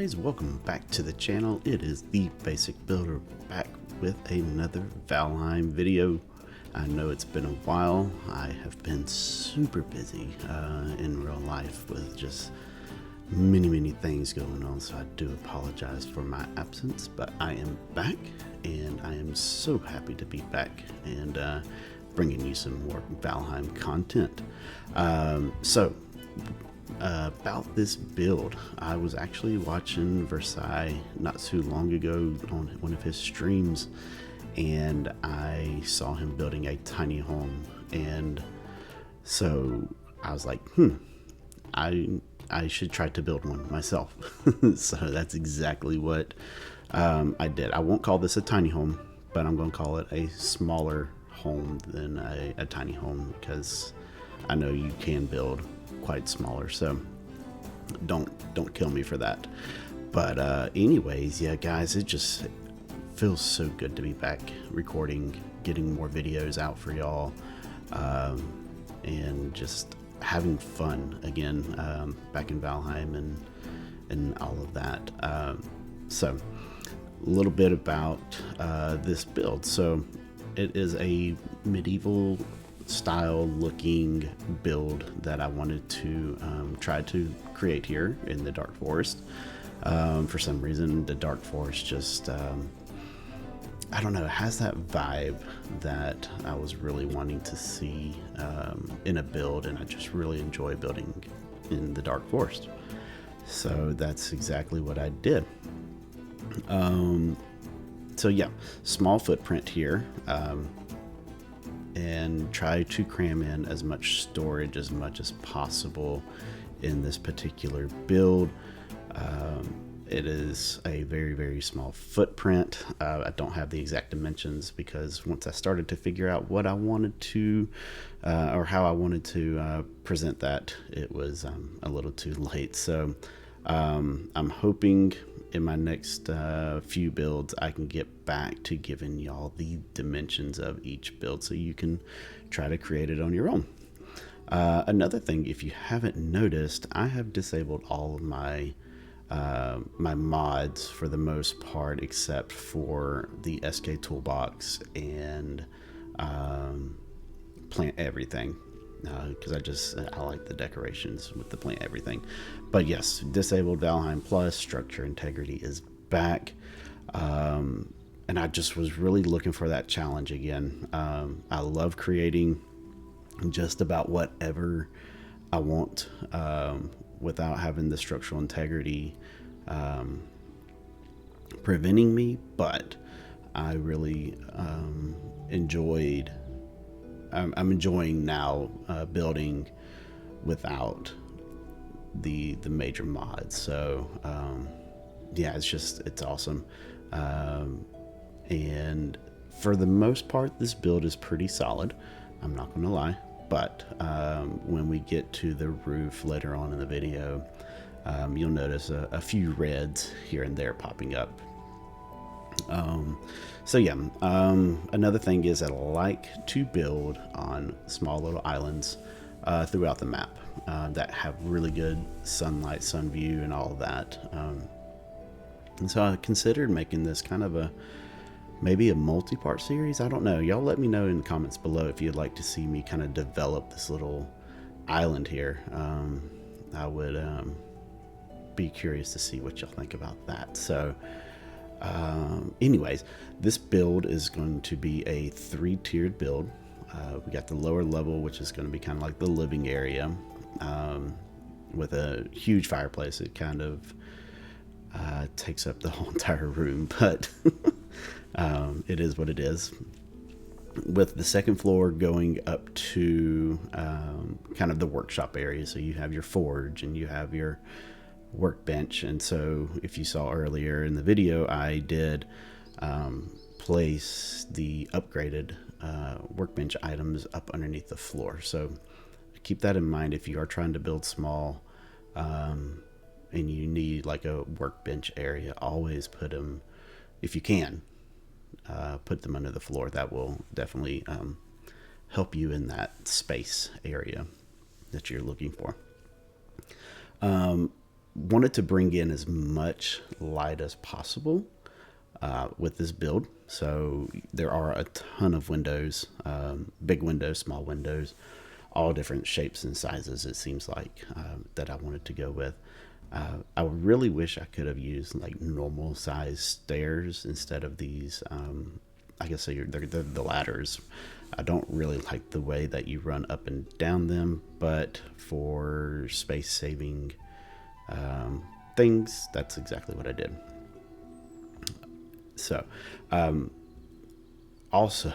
guys, welcome back to the channel. It is the Basic Builder back with another Valheim video. I know it's been a while. I have been super busy in real life with just many things going on, so I do apologize for my absence, but I am back and I am so happy to be back and bringing you some more Valheim content. About this build, I was actually watching Versailles not too long ago on one of his streams, and I saw him building a tiny home, and so I was like, I should try to build one myself. So that's exactly what I did. I won't call this a tiny home, but I'm going to call it a smaller home than a tiny home, because I know you can build quite smaller, so don't kill me for that. But anyways, yeah guys, it just feels so good to be back recording, getting more videos out for y'all, and just having fun again, back in Valheim and all of that. So a little bit about this build. So it is a medieval style looking build that I wanted to try to create here in the Dark Forest. For some reason the Dark Forest just I don't know, it has that vibe that I was really wanting to see in a build, and I just really enjoy building in the Dark Forest, so that's exactly what I did. So yeah, small footprint here, and try to cram in as much storage as much as possible in this particular build. It is a very small footprint. I don't have the exact dimensions because once I started to figure out what I wanted to or how I wanted to present that, it was a little too late. So I'm hoping in my next few builds I can get back to giving y'all the dimensions of each build so you can try to create it on your own. Another thing, if you haven't noticed, I have disabled all of my my mods for the most part, except for the SK toolbox and plant everything, because I like the decorations with the plant everything. But yes, disabled Valheim Plus. Structure integrity is back, and I just was really looking for that challenge again. I love creating just about whatever I want, without having the structural integrity preventing me, but I really I'm enjoying now building without the major mods. So yeah, it's awesome. And for the most part, this build is pretty solid, I'm not gonna lie. But when we get to the roof later on in the video, you'll notice a few reds here and there popping up. So yeah, another thing is that I like to build on small little islands throughout the map that have really good sunlight, sun view, and all of that. And so I considered making this kind of maybe a multi-part series. I don't know. Y'all let me know in the comments below if you'd like to see me kind of develop this little island here. I would be curious to see what y'all think about that. So anyways, this build is going to be a 3-tiered build. We got the lower level, which is going to be kind of like the living area, with a huge fireplace. It kind of takes up the whole entire room, but it is what it is. With the second floor going up to kind of the workshop area, so you have your forge and you have your workbench. And so if you saw earlier in the video, I did place the upgraded workbench items up underneath the floor. So keep that in mind if you are trying to build small and you need like a workbench area. Always put them, if you can, put them under the floor. That will definitely help you in that space area that you're looking for. wanted to bring in as much light as possible with this build. So there are a ton of windows, big windows, small windows, all different shapes and sizes, it seems like, that I wanted to go with. I really wish I could have used like normal size stairs instead of these. I guess they're the ladders. I don't really like the way that you run up and down them, but for space saving things, that's exactly what I did. So, also,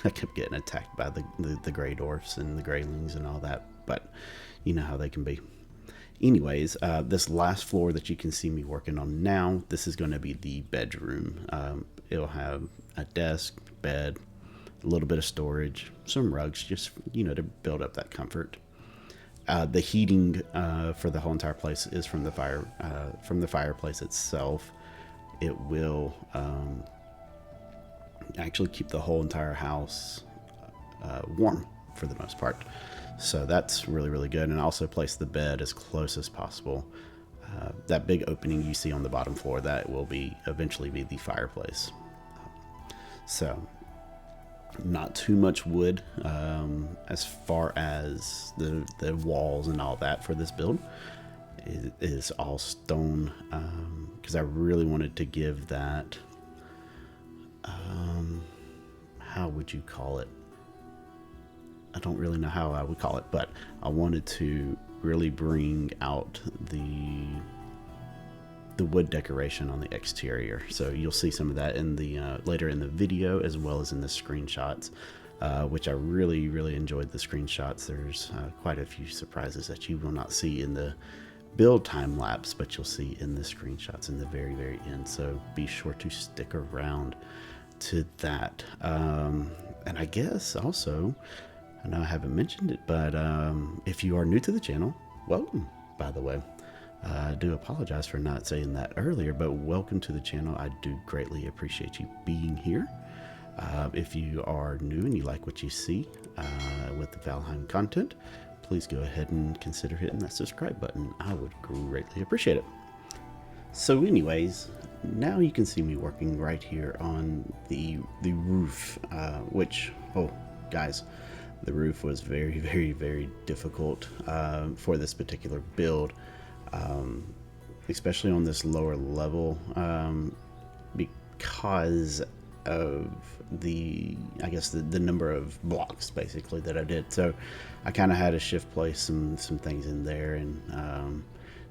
I kept getting attacked by the gray dwarfs and the greylings and all that, but you know how they can be. Anyways, this last floor that you can see me working on now, this is going to be the bedroom. It'll have a desk, bed, a little bit of storage, some rugs, just, you know, to build up that comfort. The heating for the whole entire place is from the fireplace itself. It will actually keep the whole entire house warm for the most part. So that's really, really good. And I also place the bed as close as possible. That big opening you see on the bottom floor, that will eventually be the fireplace. So not too much wood as far as the walls and all that for this build. It is all stone because I really wanted to give that, how would you call it? I don't really know how I would call it, but I wanted to really bring out the wood decoration on the exterior. So you'll see some of that in the later in the video, as well as in the screenshots, which I really, really enjoyed the screenshots. There's quite a few surprises that you will not see in the build time lapse, but you'll see in the screenshots in the very, very end. So be sure to stick around to that. And I guess also, I know I haven't mentioned it, but if you are new to the channel, welcome, by the way. I do apologize for not saying that earlier, but welcome to the channel. I do greatly appreciate you being here. If you are new and you like what you see with the Valheim content, please go ahead and consider hitting that subscribe button. I would greatly appreciate it. So anyways, now you can see me working right here on the roof, which, oh, guys, the roof was very, very, very difficult for this particular build, especially on this lower level, because of I guess the number of blocks basically that I did. So I kind of had to shift place some things in there, and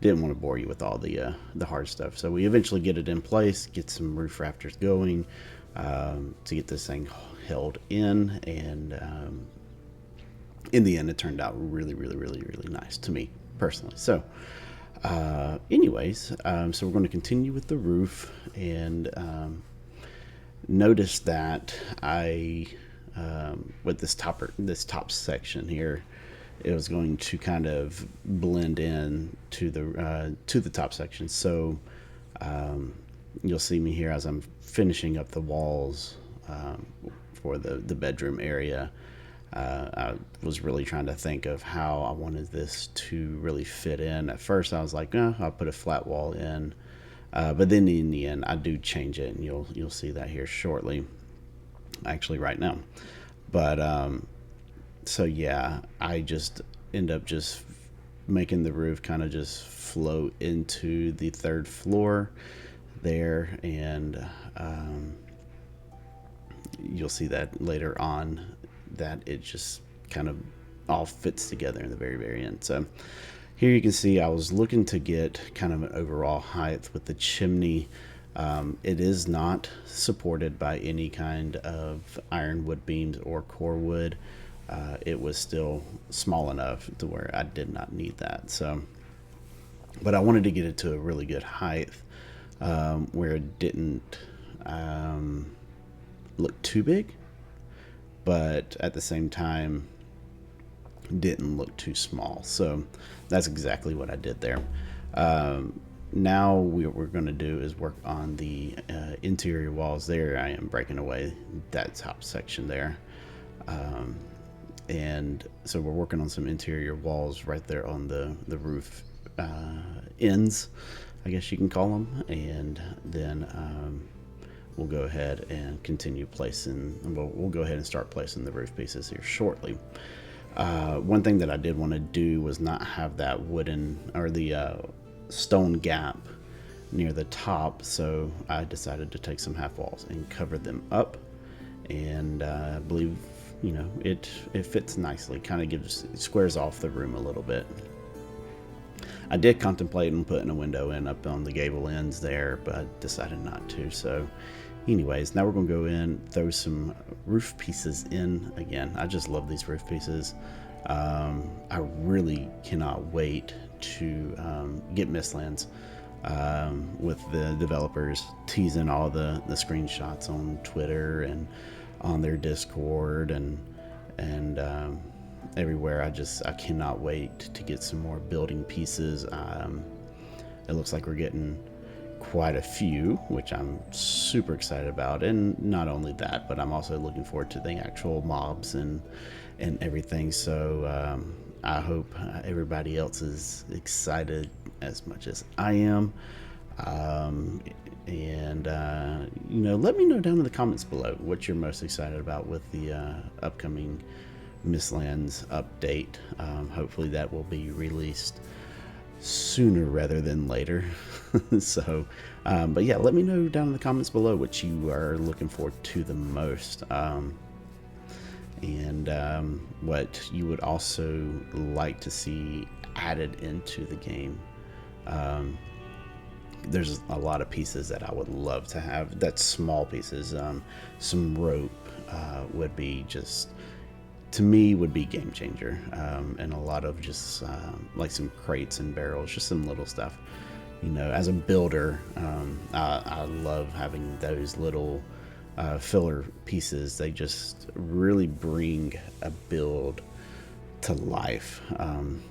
didn't want to bore you with all the hard stuff. So we eventually get it in place, get some roof rafters going to get this thing held in, and in the end it turned out really, really, really, really nice to me personally. So anyways, so we're going to continue with the roof, and notice that I with this top section here, it was going to kind of blend in to the top section. So you'll see me here as I'm finishing up the walls for the bedroom area. I was really trying to think of how I wanted this to really fit in. At first I was like, I'll put a flat wall in, but then in the end I do change it, and you'll see that here shortly, actually right now. But so yeah, I just end up just making the roof kind of just float into the third floor there, and you'll see that later on that it just kind of all fits together in the very, very end. So here you can see I was looking to get kind of an overall height with the chimney. It is not supported by any kind of ironwood beams or core wood. It was still small enough to where I did not need that. So, but I wanted to get it to a really good height where it didn't look too big, but at the same time didn't look too small. So that's exactly what I did there. Now what we're going to do is work on the interior walls. There I am breaking away that top section there, and so we're working on some interior walls right there on the roof ends, I guess you can call them, and then we'll go ahead and continue placing. We'll go ahead and start placing the roof pieces here shortly. One thing that I did want to do was not have that wooden or the stone gap near the top, so I decided to take some half walls and cover them up, and I believe, you know, it fits nicely. Kind of gives, it squares off the room a little bit. I did contemplate on putting a window in up on the gable ends there, but I decided not to. So anyways, now we're going to go in, throw some roof pieces in again. I just love these roof pieces. I really cannot wait to get Mistlands with the developers teasing all the screenshots on Twitter and on their Discord and everywhere. I cannot wait to get some more building pieces. It looks like we're getting quite a few, which I'm super excited about. And not only that, but I'm also looking forward to the actual mobs and everything. So I hope everybody else is excited as much as I am. You know, let me know down in the comments below what you're most excited about with the upcoming Mistlands update. Hopefully that will be released sooner rather than later. So but yeah, let me know down in the comments below what you are looking forward to the most, and what you would also like to see added into the game. There's a lot of pieces that I would love to have. That's small pieces. Some rope would be just, to me, would be game changer. And a lot of just like some crates and barrels, just some little stuff. You know, as a builder, I love having those little filler pieces. They just really bring a build to life,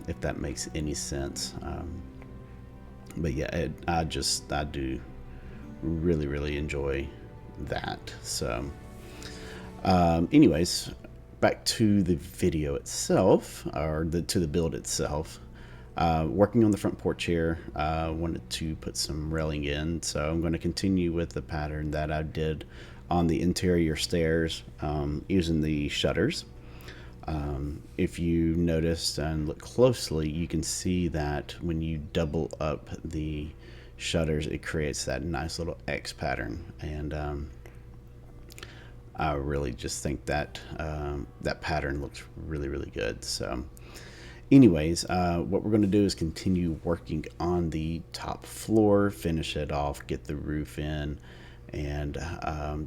if that makes any sense. But yeah, I do really enjoy that. So anyways, back to the video itself, or to the build itself. Working on the front porch here, wanted to put some railing in, so I'm going to continue with the pattern that I did on the interior stairs, using the shutters. If you noticed and look closely, you can see that when you double up the shutters, it creates that nice little X pattern, and I really just think that that pattern looks really good. So anyways, what we're going to do is continue working on the top floor, finish it off, get the roof in, and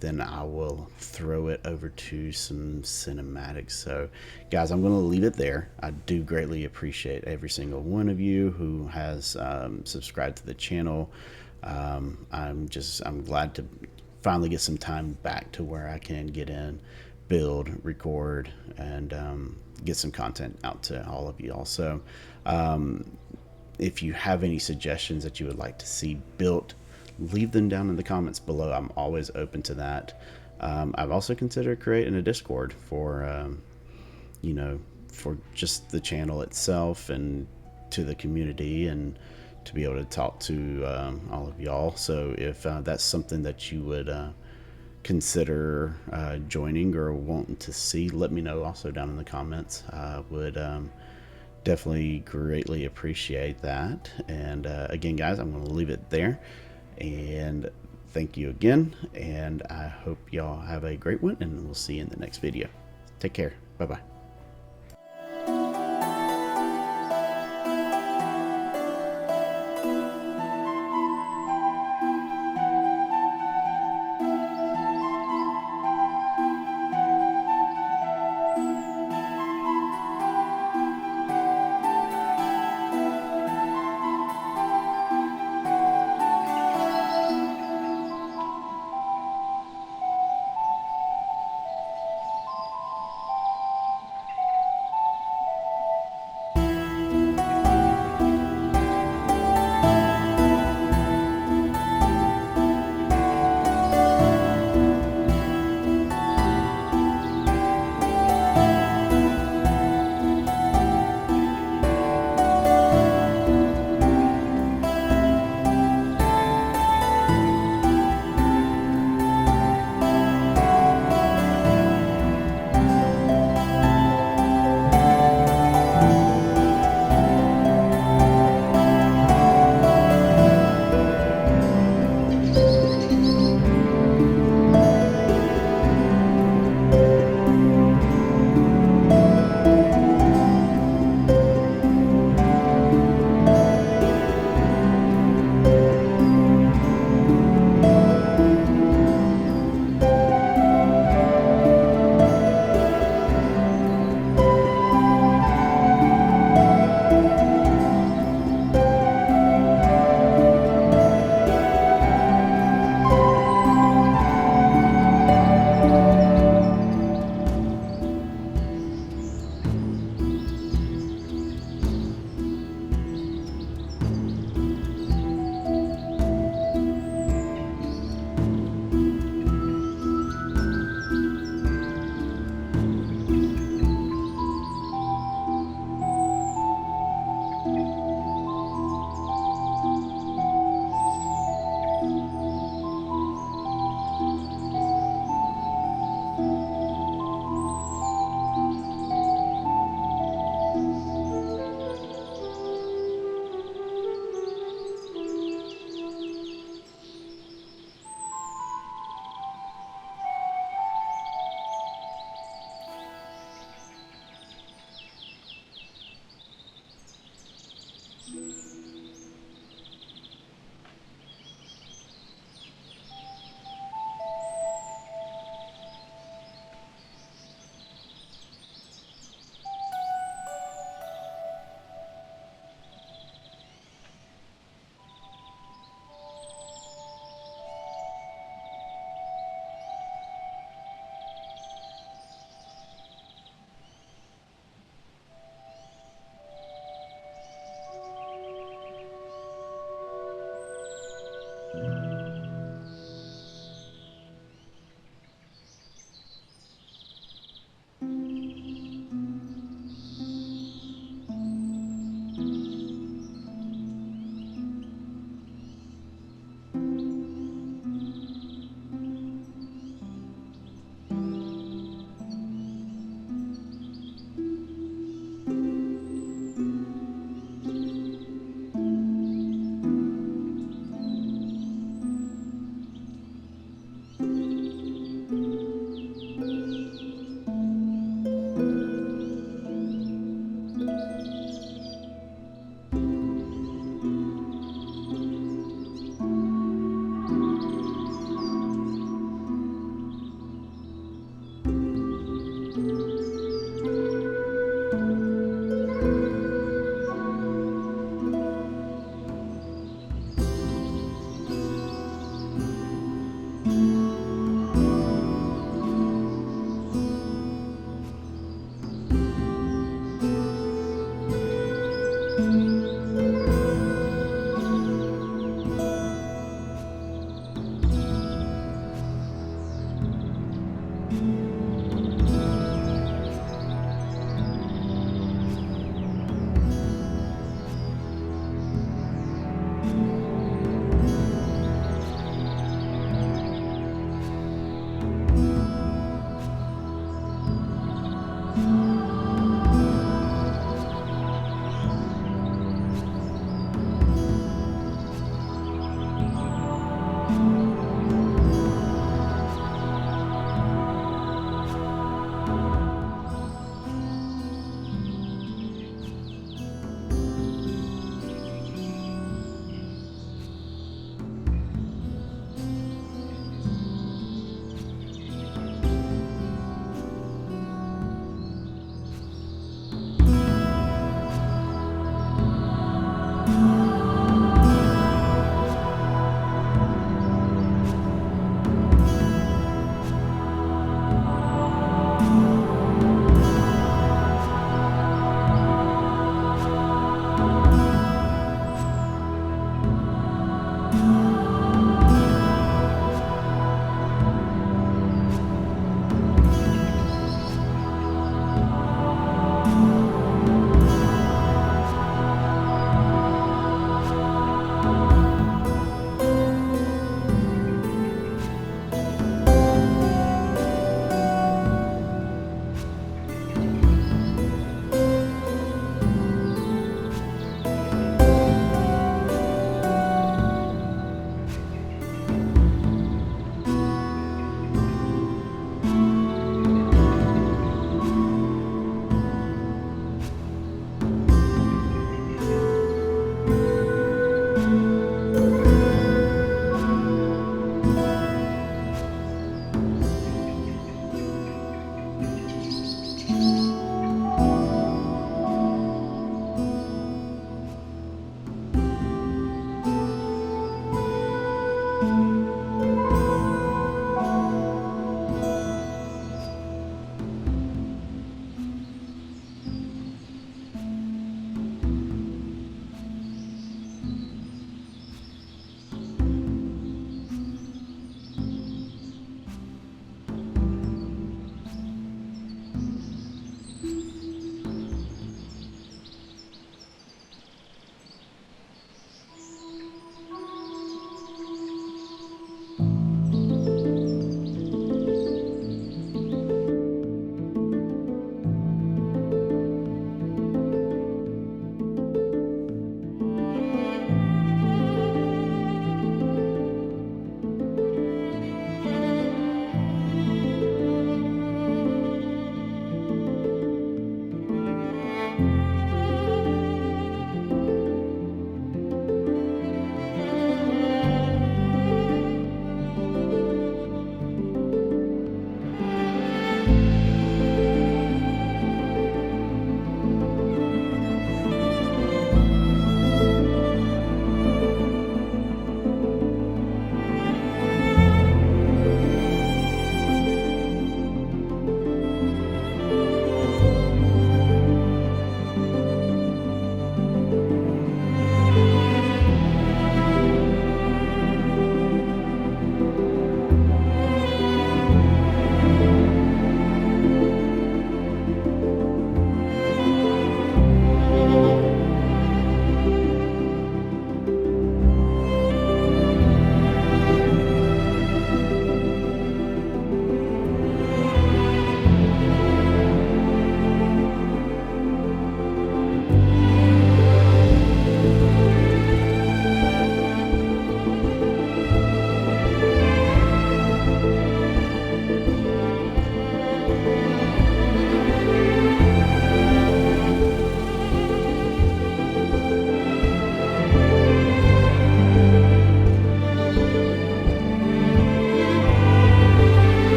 then I will throw it over to some cinematics. So guys, I'm going to leave it there. I do greatly appreciate every single one of you who has subscribed to the channel. I'm glad to finally get some time back to where I can get in, build, record, and get some content out to all of you all. So if you have any suggestions that you would like to see built, leave them down in the comments below. I'm always open to that. I've also considered creating a Discord for you know, for just the channel itself and to the community, and to be able to talk to all of y'all. So if that's something that you would consider joining or wanting to see, let me know also down in the comments. I would definitely greatly appreciate that. And again, guys, I'm going to leave it there, and thank you again, and I hope y'all have a great one, and we'll see you in the next video. Take care. Bye bye.